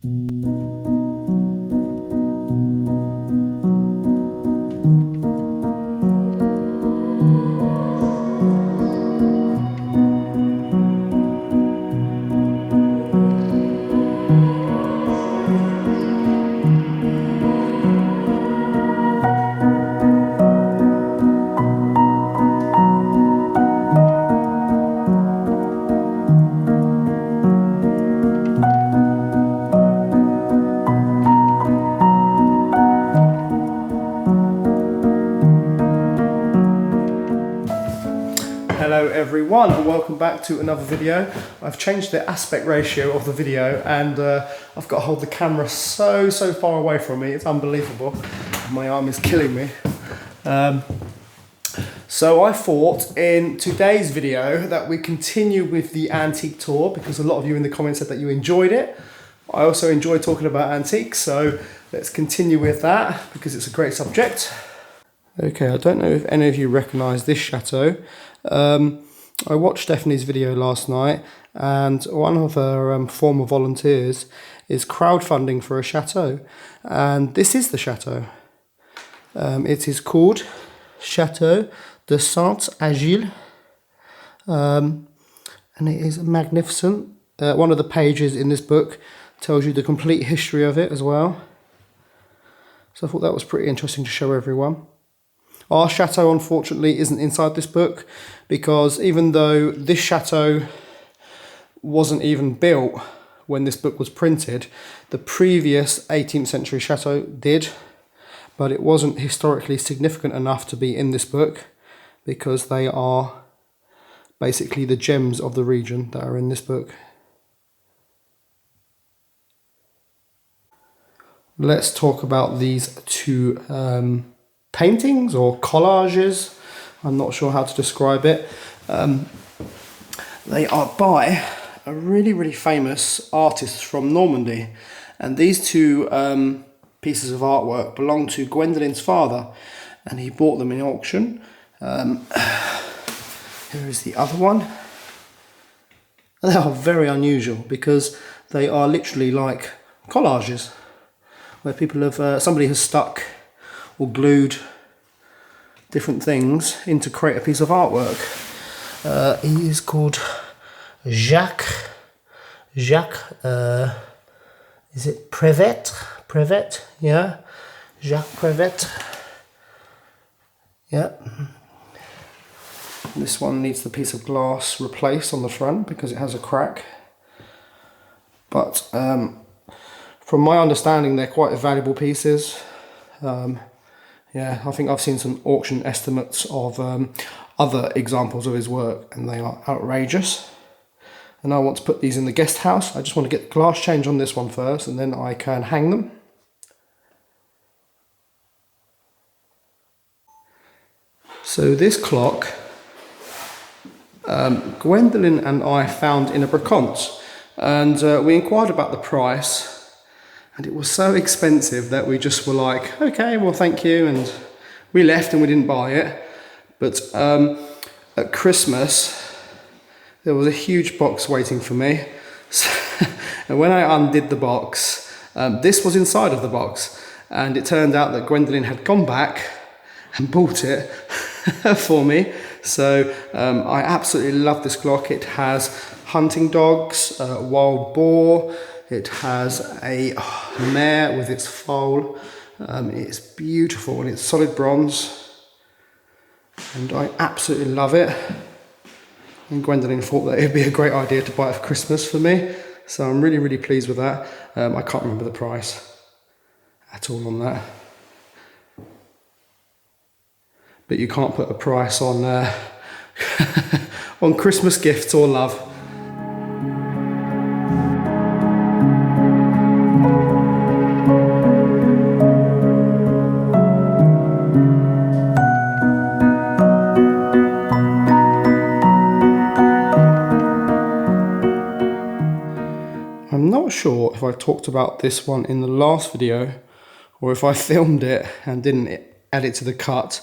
Hello everyone and welcome back to another video. I've changed the aspect ratio of the video and I've got to hold the camera so far away from me. It's unbelievable. My arm is killing me. So I thought in today's video that we continue with the antique tour because a lot of you in the comments said that you enjoyed it. I also enjoy talking about antiques, so let's continue with that because it's a great subject. Okay, I don't know if any of you recognise this chateau. I watched Stephanie's video last night and one of her former volunteers is crowdfunding for a chateau, and this is the chateau. It is called Chateau de Saint-Agile, and it is magnificent. One of the pages in this book tells you the complete history of it as well. So I thought that was pretty interesting to show everyone. Our chateau, unfortunately, isn't inside this book because even though this chateau wasn't even built when this book was printed, the previous 18th century chateau did, but it wasn't historically significant enough to be in this book because they are basically the gems of the region that are in this book. Let's talk about these two paintings or collages. I'm not sure how to describe it. They are by a really famous artist from Normandy, and these two pieces of artwork belong to Gwendoline's father and he bought them in auction. Here is the other one. And they are very unusual because they are literally like collages where people have somebody has stuck or glued different things in to create a piece of artwork. He is called Jacques, is it Prevet? Yeah, Jacques Prevet. Yeah. This one needs the piece of glass replaced on the front because it has a crack. But from my understanding, they're quite valuable pieces. Yeah, I think I've seen some auction estimates of other examples of his work and they are outrageous. And I want to put these in the guest house. I just want to get the glass change on this one first and then I can hang them. So this clock, Gwendoline and I found in a brocante, and we inquired about the price. And it was so expensive that we just were like, okay, well, thank you. And we left and we didn't buy it. But at Christmas, there was a huge box waiting for me. So, and when I undid the box, this was inside of the box. And it turned out that Gwendoline had gone back and bought it for me. So I absolutely love this clock. It has hunting dogs, wild boar. It has a mare with its foal. It's beautiful and it's solid bronze. And I absolutely love it. And Gwendoline thought that it'd be a great idea to buy it for Christmas for me. So I'm really pleased with that. I can't remember the price at all on that. But you can't put a price on on Christmas gifts or love. I'm not sure if I've talked about this one in the last video or if I filmed it and didn't add it to the cut.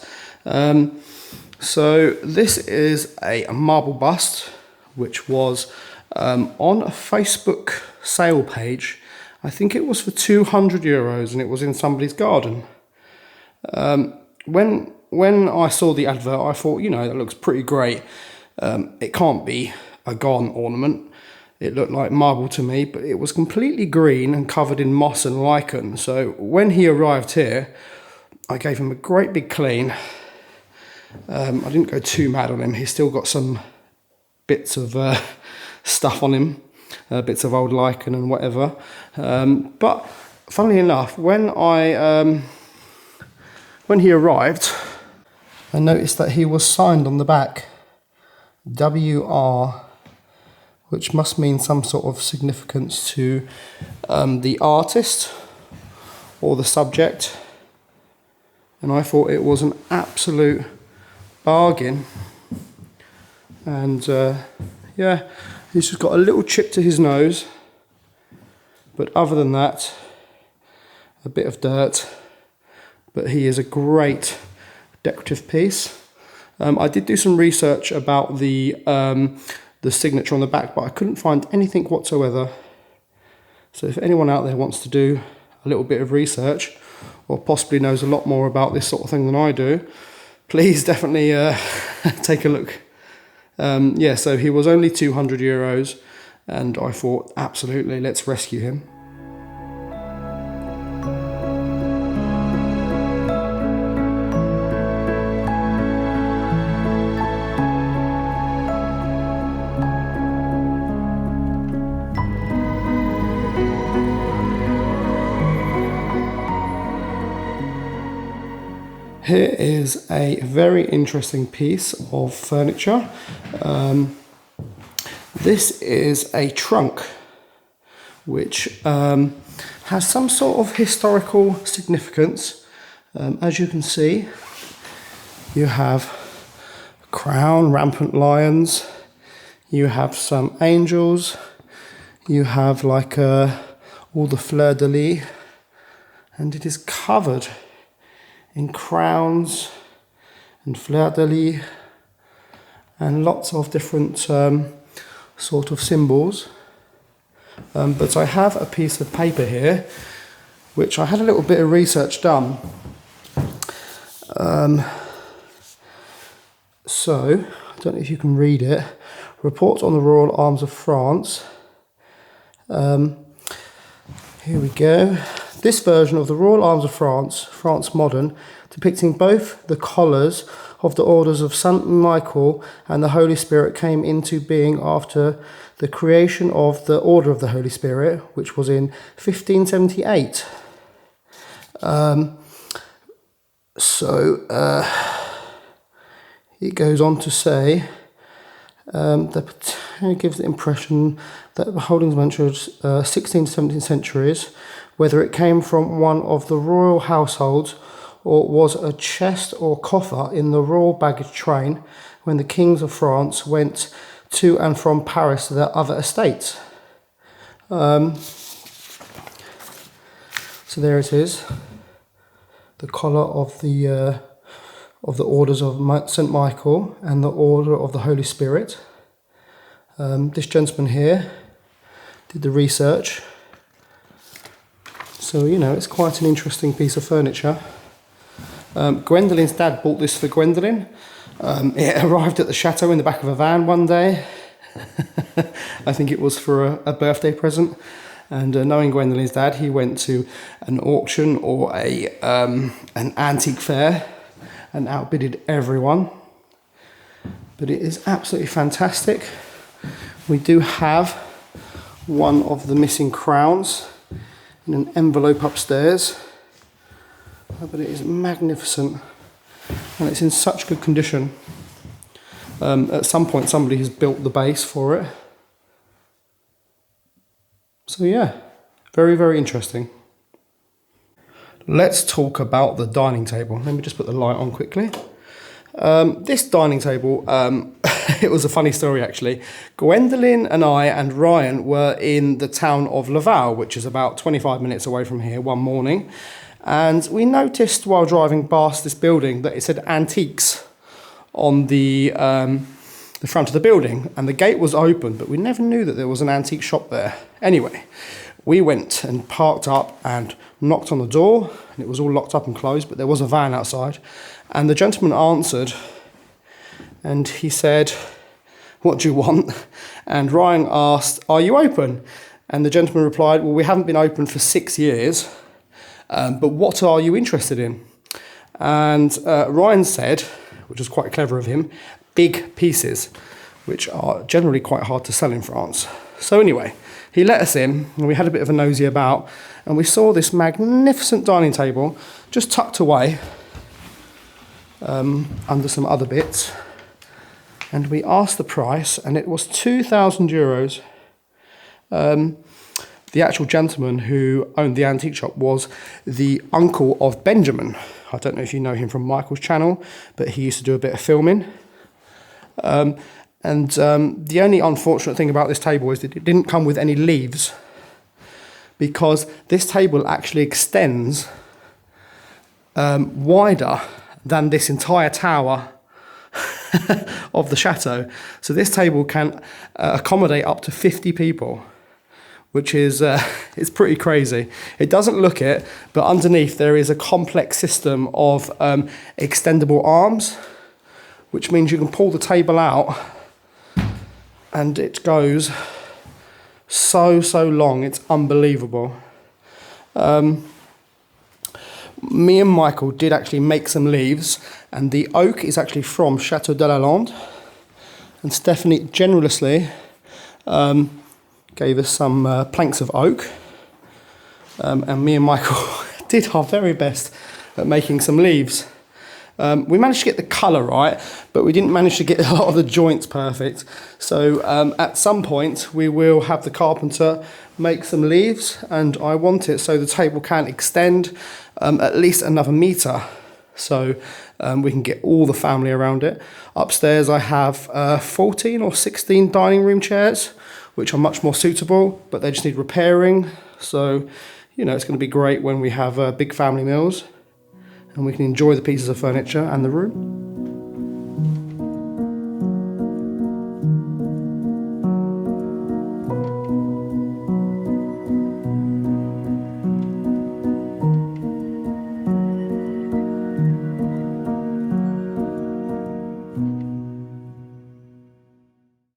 So this is a marble bust which was on a Facebook sale page I think it was for €200 and it was in somebody's garden. When I saw the advert, I thought, you know, that looks pretty great. It can't be a garden ornament. It looked like marble to me, but it was completely green and covered in moss and lichen. So when he arrived here, I gave him a great big clean. I didn't go too mad on him. He's still got some bits of stuff on him, bits of old lichen and whatever. But funnily enough, when he arrived, I noticed that he was signed on the back, WR, which must mean some sort of significance to the artist or the subject. And I thought it was an absolute bargain. And yeah, he's just got a little chip to his nose, but other than that, a bit of dirt. But he is a great decorative piece. I did do some research about the signature on the back, but I couldn't find anything whatsoever. So if anyone out there wants to do a little bit of research, or possibly knows a lot more about this sort of thing than I do, please definitely take a look. Yeah, so he was only €200, and I thought, absolutely, let's rescue him. Here is a very interesting piece of furniture. This is a trunk which has some sort of historical significance. As you can see, you have a crown, rampant lions, you have some angels, you have like all the fleur-de-lis, and it is covered in crowns and fleur-de-lis and lots of different sort of symbols. But I have a piece of paper here which I had a little bit of research done. So, I don't know if you can read it. Report on the Royal Arms of France. Here we go. This version of the Royal Arms of France, France Modern, depicting both the collars of the orders of St. Michael and the Holy Spirit, came into being after the creation of the Order of the Holy Spirit, which was in 1578. It goes on to say that it gives the impression that the holdings mentioned 16th to 17th centuries, whether it came from one of the royal households or was a chest or coffer in the royal baggage train when the kings of France went to and from Paris to their other estates. So there it is, the collar of the orders of St. Michael and the Order of the Holy Spirit. This gentleman here did the research. So, you know, it's quite an interesting piece of furniture. Gwendolyn's dad bought this for Gwendolyn. It arrived at the chateau in the back of a van one day. I think it was for a birthday present. And knowing Gwendolyn's dad, he went to an auction or an antique fair and outbidded everyone. But it is absolutely fantastic. We do have one of the missing crowns in an envelope upstairs, but it is magnificent and it's in such good condition. At some point somebody has built the base for it. So yeah, very, very interesting. Let's talk about the dining table. Let me just put the light on quickly. This dining table, it was a funny story actually. Gwendolyn and I and Ryan were in the town of Laval, which is about 25 minutes away from here, one morning. And we noticed while driving past this building that it said Antiques on the front of the building. And the gate was open, but we never knew that there was an antique shop there. Anyway, we went and parked up and knocked on the door, and it was all locked up and closed, but there was a van outside, and the gentleman answered, and he said, "What do you want?" And Ryan asked, "Are you open?" And the gentleman replied, "Well, we haven't been open for 6 years, but what are you interested in?" And Ryan said, which was quite clever of him, big pieces, which are generally quite hard to sell in France. So anyway, he let us in, and we had a bit of a nosy about, and we saw this magnificent dining table just tucked away under some other bits, and we asked the price, and it was 2,000 euros. The actual gentleman who owned the antique shop was the uncle of Benjamin. I don't know if you know him from Michael's channel, but he used to do a bit of filming. The only unfortunate thing about this table is that it didn't come with any leaves, because this table actually extends wider than this entire tower of the chateau. So this table can accommodate up to 50 people, which is it's pretty crazy. It doesn't look it, but underneath there is a complex system of extendable arms, which means you can pull the table out and it goes so long. It's unbelievable. Me and Michael did actually make some leaves, and the oak is actually from Chateau de la Lande, and Stephanie generously gave us some planks of oak, and me and Michael did our very best at making some leaves. We managed to get the colour right, but we didn't manage to get a lot of the joints perfect. So at some point we will have the carpenter make some leaves, and I want it so the table can extend at least another metre, so we can get all the family around it. Upstairs I have 14 or 16 dining room chairs, which are much more suitable, but they just need repairing. So, you know, it's going to be great when we have big family meals and we can enjoy the pieces of furniture and the room.